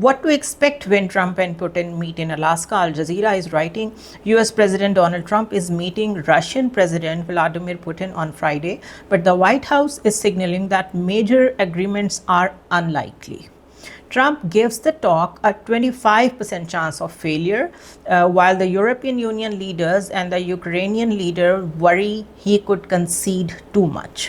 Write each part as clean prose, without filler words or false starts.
what to expect when Trump and Putin meet in Alaska. Al Jazeera is writing, US President Donald Trump is meeting Russian President Vladimir Putin on Friday, but the White House is signaling that major agreements are unlikely. Trump gives the talk a 25% chance of failure, while the European Union leaders and the Ukrainian leader worry he could concede too much.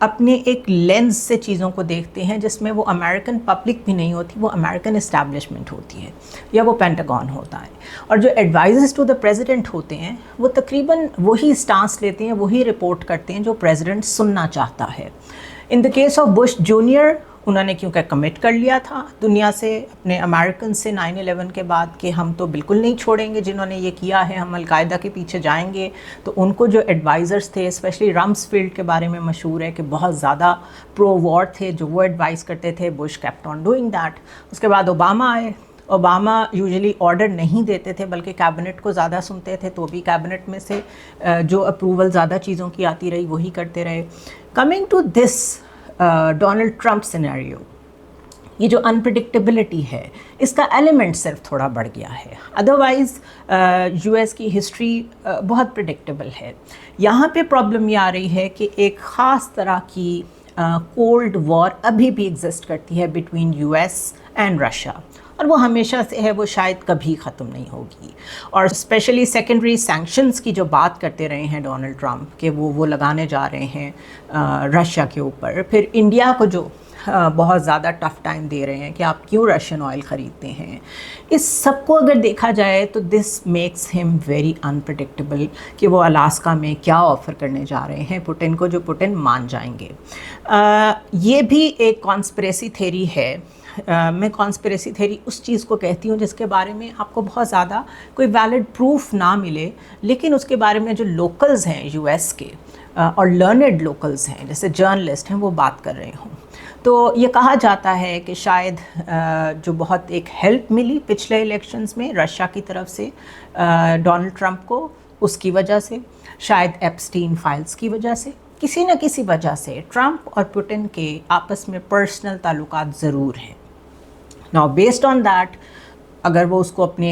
اپنے ایک lens سے چیزوں کو دیکھتے ہیں جس میں وہ امریکن پبلک بھی نہیں ہوتی, وہ امریکن اسٹیبلشمنٹ ہوتی ہے یا وہ پینٹاگون ہوتا ہے. اور جو ایڈوائزرز ٹو دا پریزیڈنٹ ہوتے ہیں وہ تقریباً وہی اسٹانس لیتے ہیں, وہی رپورٹ کرتے ہیں جو پریزیڈنٹ سننا چاہتا ہے. In the case of Bush junior, انہوں نے کیونکہ کمٹ کر لیا تھا دنیا سے, اپنے امریکن سے 9/11 کے بعد کہ ہم تو بالکل نہیں چھوڑیں گے جنہوں نے یہ کیا ہے, ہم القاعدہ کے پیچھے جائیں گے. تو ان کو جو ایڈوائزرز تھے, اسپیشلی رمسفیلڈ کے بارے میں مشہور ہے کہ بہت زیادہ پرو وار تھے, جو وہ ایڈوائز کرتے تھے, Bush kept on doing that. اس کے بعد اوباما آئے. اوباما یوزلی آرڈر نہیں دیتے تھے بلکہ کیبنٹ کو زیادہ سنتے تھے, تو بھی کیبنٹ میں سے جو اپروول زیادہ چیزوں کی آتی رہی وہی کرتے رہے. Coming to this Donald Trump scenario, یہ جو انپریڈکٹیبلٹی ہے اس کا ایلیمنٹ صرف تھوڑا بڑھ گیا ہے. ادروائز یو ایس کی ہسٹری بہت پریڈکٹیبل ہے. یہاں پہ پرابلم یہ آ رہی ہے کہ ایک خاص طرح کی کولڈ وار ابھی بھی ایگزسٹ کرتی ہے between U S and Russia, اور وہ ہمیشہ سے ہے, وہ شاید کبھی ختم نہیں ہوگی. اور اسپیشلی سیکنڈری سینکشنز کی جو بات کرتے رہے ہیں ڈونلڈ ٹرمپ کہ وہ لگانے جا رہے ہیں رشیا کے اوپر, پھر انڈیا کو جو بہت زیادہ ٹف ٹائم دے رہے ہیں کہ آپ کیوں رشین آئل خریدتے ہیں. اس سب کو اگر دیکھا جائے تو this makes him very unpredictable کہ وہ الاسکا میں کیا آفر کرنے جا رہے ہیں پوٹن کو, جو پوٹن مان جائیں گے. یہ بھی ایک کانسپریسی تھیری ہے. میں کانسپریسی تھیری اس چیز کو کہتی ہوں جس کے بارے میں آپ کو بہت زیادہ کوئی ویلڈ پروف نہ ملے, لیکن اس کے بارے میں جو لوکلز ہیں یو ایس کے اور لرنڈ لوکلز ہیں جیسے جرنلسٹ ہیں وہ بات کر رہے ہوں. تو یہ کہا جاتا ہے کہ شاید جو بہت ایک ہیلپ ملی پچھلے الیکشنز میں رشیا کی طرف سے ڈونلڈ ٹرمپ کو, اس کی وجہ سے, شاید ایپسٹین فائلز کی وجہ سے, کسی نہ کسی وجہ سے ٹرمپ اور پوٹن کے آپس میں پرسنل تعلقات ضرور ہیں. ناؤ بیسڈ آن دیٹ, اگر وہ اس کو اپنے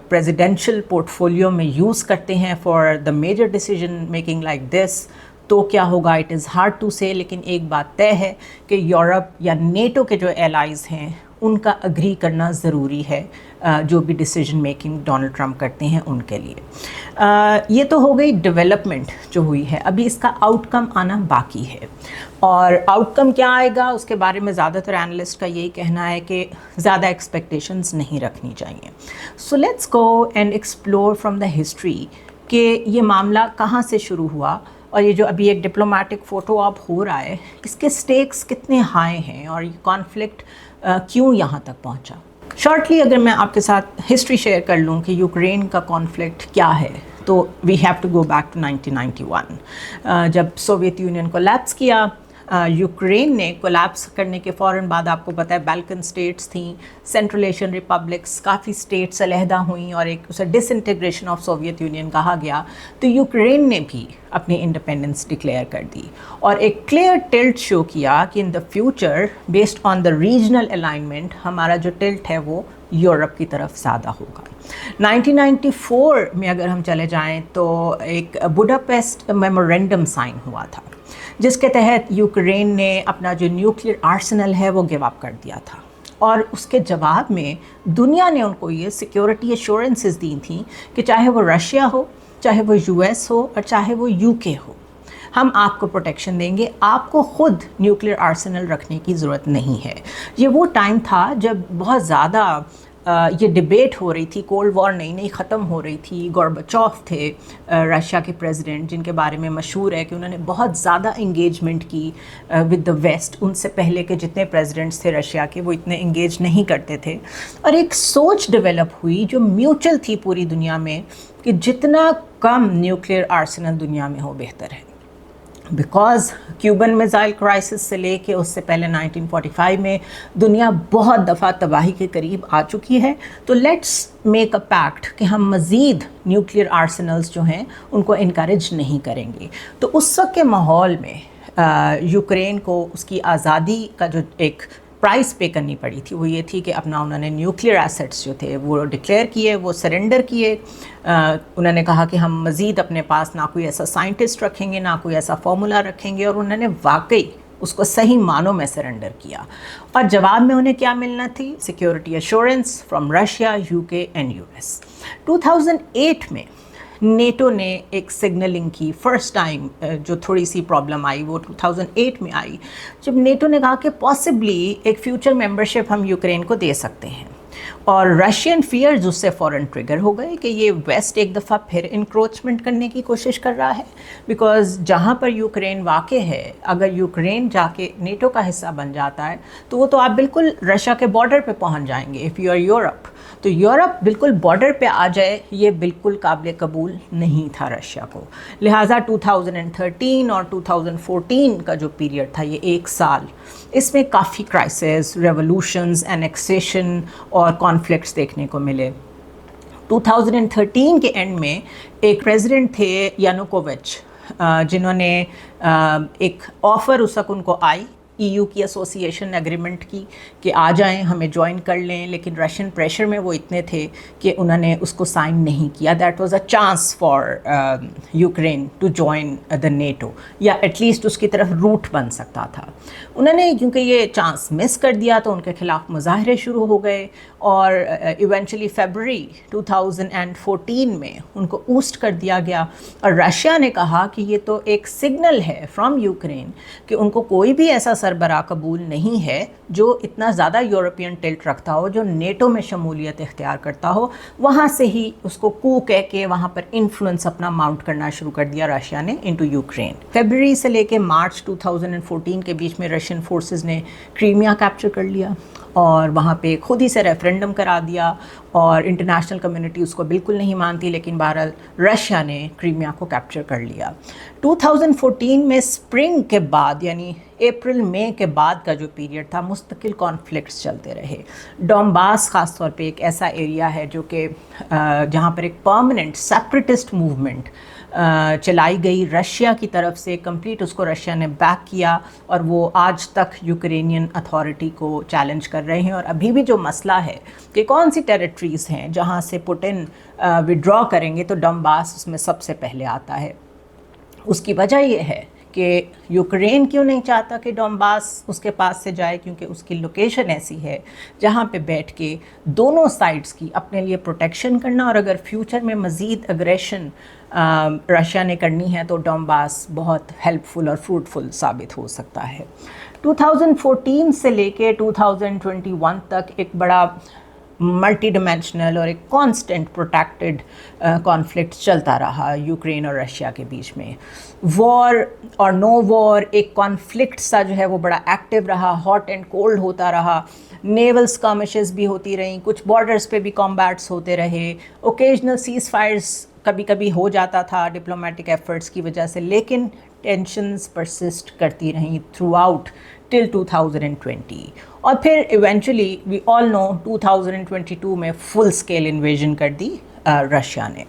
پریزیڈینشیل پورٹ فولیو میں یوز کرتے ہیں for the major decision making like this, تو کیا ہوگا اٹ از ہارڈ ٹو سے. لیکن ایک بات طے ہے کہ یورپ یا نیٹو کے جو ایلائز ہیں ان کا اگری کرنا ضروری ہے جو بھی ڈیسیجن میکنگ ڈونلڈ ٹرمپ کرتے ہیں ان کے لیے. یہ تو ہو گئی ڈیولپمنٹ جو ہوئی ہے, ابھی اس کا آؤٹ کم آنا باقی ہے. اور آؤٹ کم کیا آئے گا اس کے بارے میں زیادہ تر اینالسٹ کا یہی کہنا ہے کہ زیادہ ایکسپیکٹیشنز نہیں رکھنی چاہیے. So let's go and explore from the history کہ یہ معاملہ کہاں سے شروع ہوا, اور یہ جو ابھی ایک ڈپلومیٹک فوٹو آپ ہو رہا ہے اس کے سٹیکس کتنے ہائی ہیں اور یہ کانفلکٹ کیوں یہاں تک پہنچا. شارٹلی اگر میں آپ کے ساتھ ہسٹری شیئر کر لوں کہ یوکرین کا کانفلکٹ کیا ہے, تو we have to go back to 1991 جب سوویت یونین کولیپس کیا. یوکرین نے کولیپس کرنے کے فوراً بعد آپ کو پتہ ہے بیلکن سٹیٹس تھیں, سینٹرل ایشین ریپبلکس, کافی سٹیٹس علیحدہ ہوئیں اور ایک اسے disintegration of Soviet Union کہا گیا. تو یوکرین نے بھی اپنی انڈیپینڈنس ڈکلیئر کر دی اور ایک کلیئر ٹلٹ شو کیا کہ in the future based on the regional alignment ہمارا جو ٹلٹ ہے وہ یورپ کی طرف زیادہ ہوگا. 1994 میں اگر ہم چلے جائیں تو ایک بوڈاپیسٹ میمورینڈم سائن ہوا تھا جس کے تحت یوکرین نے اپنا جو نیوکلیئر آرسنل ہے وہ گیو اپ کر دیا تھا, اور اس کے جواب میں دنیا نے ان کو یہ سیکیورٹی ایشورنسز دی تھیں کہ چاہے وہ رشیا ہو, چاہے وہ یو ایس ہو, اور چاہے وہ یو کے ہو, ہم آپ کو پروٹیکشن دیں گے, آپ کو خود نیوکلیئر آرسنل رکھنے کی ضرورت نہیں ہے. یہ وہ ٹائم تھا جب بہت زیادہ یہ ڈیبیٹ ہو رہی تھی, کولڈ وار نئی نئی ختم ہو رہی تھی. گورباچوف تھے رشیا کے پریزیڈنٹ جن کے بارے میں مشہور ہے کہ انہوں نے بہت زیادہ انگیجمنٹ کی ود دا ویسٹ. ان سے پہلے کے جتنے پریزیڈنٹس تھے رشیا کے وہ اتنے انگیج نہیں کرتے تھے, اور ایک سوچ ڈیولپ ہوئی جو میوچل تھی پوری دنیا میں کہ جتنا کم نیوکلیئر آرسنل دنیا میں ہو بہتر ہے. بیکاز کیوبن میزائل کرائسس سے لے کے اس سے پہلے 1945 میں دنیا بہت دفعہ تباہی کے قریب آ چکی ہے. تو لیٹس میک اے پیکٹ کہ ہم مزید نیوکلیئر آرسنلز جو ہیں ان کو انکریج نہیں کریں گے. تو اس وقت کے ماحول میں یوکرین کو اس کی آزادی کا جو ایک پرائز پے کرنی پڑی تھی وہ یہ تھی کہ اپنا انہوں نے نیوکلیئر ایسٹس جو تھے وہ ڈکلیئر کیے, وہ سرنڈر کیے. انہوں نے کہا کہ ہم مزید اپنے پاس نہ کوئی ایسا سائنٹسٹ رکھیں گے, نہ کوئی ایسا فارمولا رکھیں گے, اور انہوں نے واقعی اس کو صحیح معنوں میں سرنڈر کیا. اور جواب میں انہیں کیا ملنا تھی؟ Security assurance from Russia, you کے اینڈ یو ایس. 2008 میں نیٹو نے ایک سگنلنگ کی فرسٹ ٹائم، جو تھوڑی سی پرابلم آئی وہ 2008 میں آئی، جب نیٹو نے کہا کہ پاسبلی ایک فیوچر ممبرشپ ہم یوکرین کو دے سکتے ہیں، اور رشین فیئرز اس سے فوراً ٹریگر ہو گئے کہ یہ ویسٹ ایک دفعہ پھر انکروچمنٹ کرنے کی کوشش کر رہا ہے، بیکاز جہاں پر یوکرین واقع ہے اگر یوکرین جا کے نیٹو کا حصہ بن جاتا ہے تو وہ تو آپ بالکل رشیا کے بارڈر پہ پہنچ جائیں گے. اف یو آر یورپ، تو یورپ بالکل بارڈر پہ آ جائے، یہ بالکل قابل قبول نہیں تھا رشیا کو. لہٰذا 2013 اور 2014 کا جو پیریڈ تھا، یہ ایک سال، اس میں کافی کرائسس، ریولوشنز، انیکسیشن اور کانفلکٹس دیکھنے کو ملے. 2013 کے اینڈ میں ایک پریزیڈنٹ تھے یانوکووچ، جنہوں نے ایک آفر اس وقت ان کو آئی EU کی ایسوسیشن ایگریمنٹ کی کہ آ جائیں ہمیں جوائن کر لیں، لیکن رشین پریشر میں وہ اتنے تھے کہ انہوں نے اس کو سائن نہیں کیا. That was a chance for Ukraine to join the NATO, یا ایٹ لیسٹ اس کی طرف روٹ بن سکتا تھا. انہوں نے کیونکہ یہ چانس مس کر دیا تو ان کے خلاف مظاہرے شروع ہو گئے، اور ایونچولی فیبرری 2014 میں ان کو اوسٹ کر دیا گیا. اور رشیا نے کہا کہ یہ تو ایک سگنل ہے فرام یوکرین کہ ان کو کوئی بھی ایسا سربراہ قبول نہیں ہے جو اتنا زیادہ یورپین ٹلٹ رکھتا ہو، جو نیٹو میں شمولیت اختیار کرتا ہو. وہاں سے ہی اس کو کو کہہ کے وہاں پر انفلوئنس اپنا ماؤنٹ کرنا شروع کر دیا رشیا نے انٹو یوکرین. فیبرری سے لے کے مارچ 2014 کے بیچ میں رشین فورسز نے کریمیا کیپچر کر لیا، اور وہاں پہ خود ہی سے ریفرینڈم کرا دیا، اور انٹرنیشنل کمیونٹی اس کو بالکل نہیں مانتی، لیکن بہرحال رشیا نے کریمیا کو کیپچر کر لیا. 2014 میں اسپرنگ کے بعد، یعنی اپریل مئی کے بعد کا جو پیریڈ تھا، مستقل کانفلکٹس چلتے رہے. ڈونباس خاص طور پہ ایک ایسا ایریا ہے جو کہ جہاں پر ایک پرماننٹ سیپریٹسٹ موومنٹ چلائی گئی رشیا کی طرف سے، کمپلیٹ اس کو رشیا نے بیک کیا، اور وہ آج تک یوکرینین اتھارٹی کو چیلنج کر رہے ہیں. اور ابھی بھی جو مسئلہ ہے کہ کون سی ٹیریٹریز ہیں جہاں سے پوٹن وڈرا کریں گے، تو ڈونباس اس میں سب سے پہلے آتا ہے. اس کی وجہ یہ ہے کہ یوکرین کیوں نہیں چاہتا کہ ڈونباس اس کے پاس سے جائے، کیونکہ اس کی لوکیشن ایسی ہے جہاں پہ بیٹھ کے دونوں سائڈز کی اپنے لیے پروٹیکشن کرنا، اور اگر فیوچر میں مزید اگریشن رشیا نے کرنی ہے تو ڈونباس بہت ہیلپ فل اور فروٹفل ثابت ہو سکتا ہے. 2014 سے لے کے 2021 تک ایک بڑا ملٹی ڈیمینشنل اور ایک کانسٹنٹ پروٹیکٹڈ کانفلکٹ چلتا رہا یوکرین اور رشیا کے بیچ میں. وار اور نو وار ایک کانفلکٹ سا جو ہے وہ بڑا ایکٹیو رہا، ہاٹ اینڈ کولڈ ہوتا رہا. نیول اسکرمشز بھی ہوتی رہیں، کچھ بارڈرز پہ بھی کامبیٹس ہوتے رہے، اوکیجنل سیز فائرز کبھی کبھی ہو جاتا تھا ڈپلومیٹک ایفرٹس کی وجہ سے، لیکن ٹینشنز پرسسٹ کرتی رہیں تھرو آؤٹ ٹل 2020. اور پھر ایونچولی وی آل نو 2022 میں فل اسکیل انویژن کر دی رشیا نے.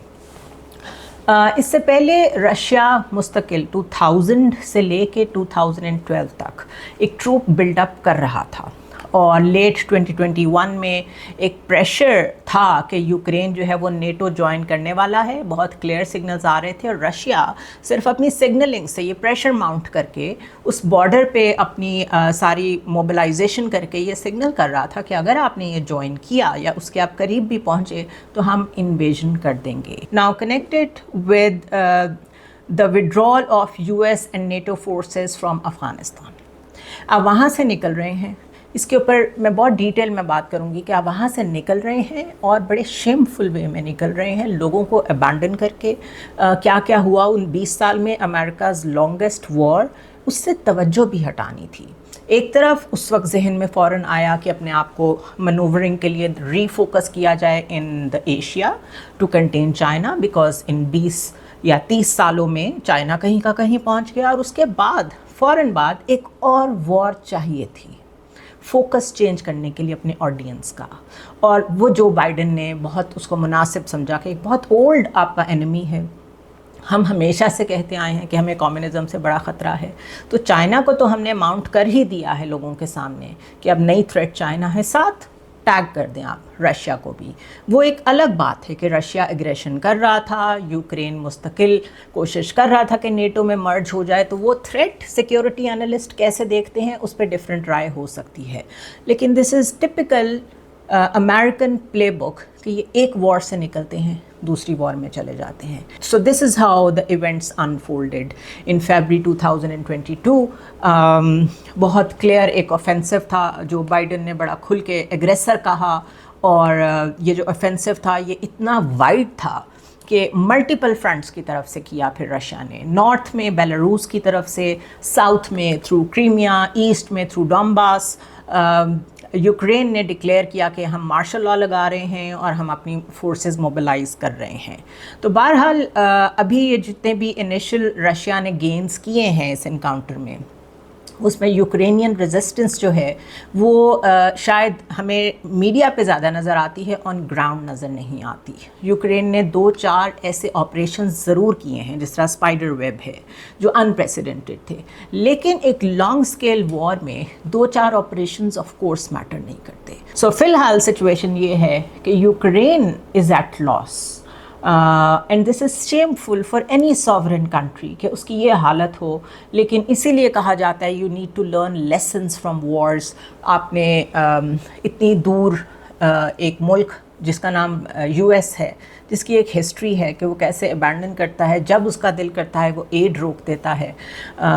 اس سے پہلے رشیا مستقل 2000 سے لے کے 2012 تک ایک ٹروپ بلڈ اپ کر رہا تھا، اور لیٹ 2021 میں ایک پریشر تھا کہ یوکرین جو ہے وہ نیٹو جوائن کرنے والا ہے. بہت کلیئر سگنلز آ رہے تھے، اور رشیا صرف اپنی سگنلنگ سے یہ پریشر ماؤنٹ کر کے اس بارڈر پہ اپنی ساری موبلائزیشن کر کے یہ سگنل کر رہا تھا کہ اگر آپ نے یہ جوائن کیا یا اس کے آپ قریب بھی پہنچے تو ہم انویژن کر دیں گے. Now connected with the withdrawal of US and NATO forces from Afghanistan. اب وہاں سے نکل رہے ہیں، اس کے اوپر میں بہت ڈیٹیل میں بات کروں گی کہ آپ وہاں سے نکل رہے ہیں اور بڑے شیمفل وے میں نکل رہے ہیں، لوگوں کو ابینڈن کر کے. کیا کیا ہوا ان 20 سال میں، امریکاز لانگسٹ وار، اس سے توجہ بھی ہٹانی تھی. ایک طرف اس وقت ذہن میں فوراً آیا کہ اپنے آپ کو منوورنگ کے لیے ری فوکس کیا جائے in the Asia to contain China, because in 20 یا 30 سالوں میں چائنا کہیں کا کہیں پہنچ گیا. اور اس کے بعد فوراً بعد ایک اور وار چاہیے تھی فوکس چینج کرنے کے لیے اپنے آڈینس کا، اور وہ جو بائیڈن نے بہت اس کو مناسب سمجھا کہ ایک بہت اولڈ آپ کا انیمی ہے. ہم ہمیشہ سے کہتے آئے ہیں کہ ہمیں کمیونزم سے بڑا خطرہ ہے، تو چائنا کو تو ہم نے ماؤنٹ کر ہی دیا ہے لوگوں کے سامنے کہ اب نئی تھریٹ چائنا ہے. ساتھ ٹیگ کر دیں آپ رشیا کو بھی. وہ ایک الگ بات ہے کہ رشیا اگریشن کر رہا تھا، یوکرین مستقل کوشش کر رہا تھا کہ نیٹو میں مرج ہو جائے، تو وہ تھریٹ سیکیورٹی انالسٹ کیسے دیکھتے ہیں اس پہ ڈفرینٹ رائے ہو سکتی ہے. لیکن دس از ٹپیکل امریکن پلے بک کہ یہ ایک وار سے نکلتے ہیں دوسری وار میں چلے جاتے ہیں. So this is how the events unfolded in February 2022. بہت کلیئر ایک آفینسو تھا جو بائیڈن نے بڑا کھل کے ایگریسر کہا, اور یہ جو آفینسو تھا یہ اتنا وائڈ تھا کہ ملٹیپل فرنٹس کی طرف سے کیا پھر رشیا نے. نارتھ میں بیلاروس کی طرف سے, ساؤتھ میں تھرو کریمیا, ایسٹ میں تھرو ڈونباس. یوکرین نے ڈکلیئر کیا کہ ہم مارشل لاء لگا رہے ہیں اور ہم اپنی فورسز موبلائز کر رہے ہیں. تو بہرحال ابھی یہ جتنے بھی انیشل رشیا نے گینز کیے ہیں اس انکاؤنٹر میں, اس میں یوکرینین ریزسٹنس جو ہے وہ شاید ہمیں میڈیا پہ زیادہ نظر آتی ہے, آن گراؤنڈ نظر نہیں آتی. یوکرین نے 2-4 ایسے آپریشنز ضرور کیے ہیں جس طرح اسپائڈر ویب ہے جو انپریسیڈنٹڈ تھے, لیکن ایک لانگ اسکیل وار میں 2-4 آپریشنز آف کورس میٹر نہیں کرتے. سو فی الحال سچویشن یہ ہے کہ Ukraine is at loss, and this is shameful for any sovereign country کہ اس کی یہ حالت ہو. لیکن اسی لیے کہا جاتا ہے you need to learn lessons from wars. آپ نے اتنی دور ایک ملک جس کا نام یو ایس ہے, جس کی ایک ہسٹری ہے کہ وہ کیسے ابینڈن کرتا ہے, جب اس کا دل کرتا ہے وہ ایڈ روک دیتا ہے.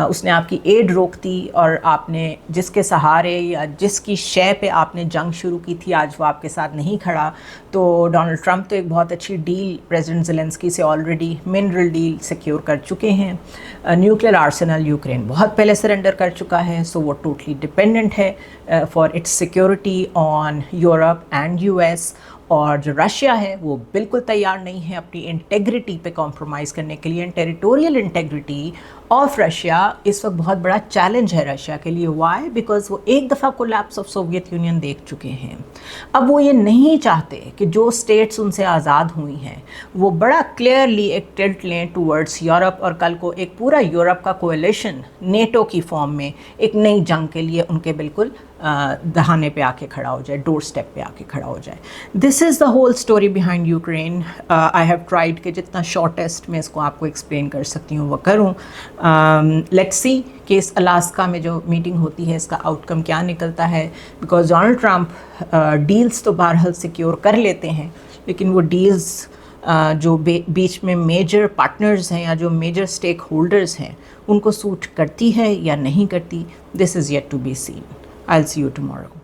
اس نے آپ کی ایڈ روک دی, اور آپ نے جس کے سہارے یا جس کی شے پہ آپ نے جنگ شروع کی تھی آج وہ آپ کے ساتھ نہیں کھڑا. تو ڈونلڈ ٹرمپ تو ایک بہت اچھی ڈیل پریزیڈنٹ زیلنسکی سے آلریڈی منرل ڈیل سیکیور کر چکے ہیں. نیوکلیئر آرسنل یوکرین بہت پہلے سرنڈر کر چکا ہے, سو وہ ٹوٹلی ڈپینڈنٹ ہے for its security on Europe and U S. اور جو رشیا ہے وہ بالکل تیار نہیں ہے اپنی انٹیگریٹی پہ کمپرومائز کرنے کے لیے. ٹیریٹوریل انٹیگریٹی آف رشیا اس وقت بہت بڑا چیلنج ہے رشیا کے لیے. وائی؟ بیکاز وہ ایک دفعہ کولیپس آف سوویت یونین دیکھ چکے ہیں. اب وہ یہ نہیں چاہتے کہ جو اسٹیٹس ان سے آزاد ہوئی ہیں وہ بڑا کلیئرلی ایک ٹلٹ لیں ٹورڈس یورپ, اور کل کو ایک پورا یورپ کا کولیشن نیٹو کی فارم میں ایک نئی جنگ کے لیے ان کے بالکل دہانے پہ آ کے کھڑا ہو جائے, ڈور اسٹیپ پہ آ کے کھڑا ہو جائے. This is the whole story behind Ukraine. I have tried کہ جتنا شارٹیسٹ میں اس کو آپ کو ایکسپلین کر سکتی ہوں وہ کروں. لیٹس سی کہ اس الاسکا میں جو میٹنگ ہوتی ہے اس کا آؤٹ کم کیا نکلتا ہے, بیکاز ڈونلڈ ٹرمپ ڈیلز تو بہرحال سیکیور کر لیتے ہیں, لیکن وہ ڈیلز جو بیچ میں میجر پارٹنرز ہیں یا جو میجر اسٹیک ہولڈرز ہیں ان کو سوٹ کرتی ہے یا نہیں کرتی. This is yet to be seen. I'll see you tomorrow.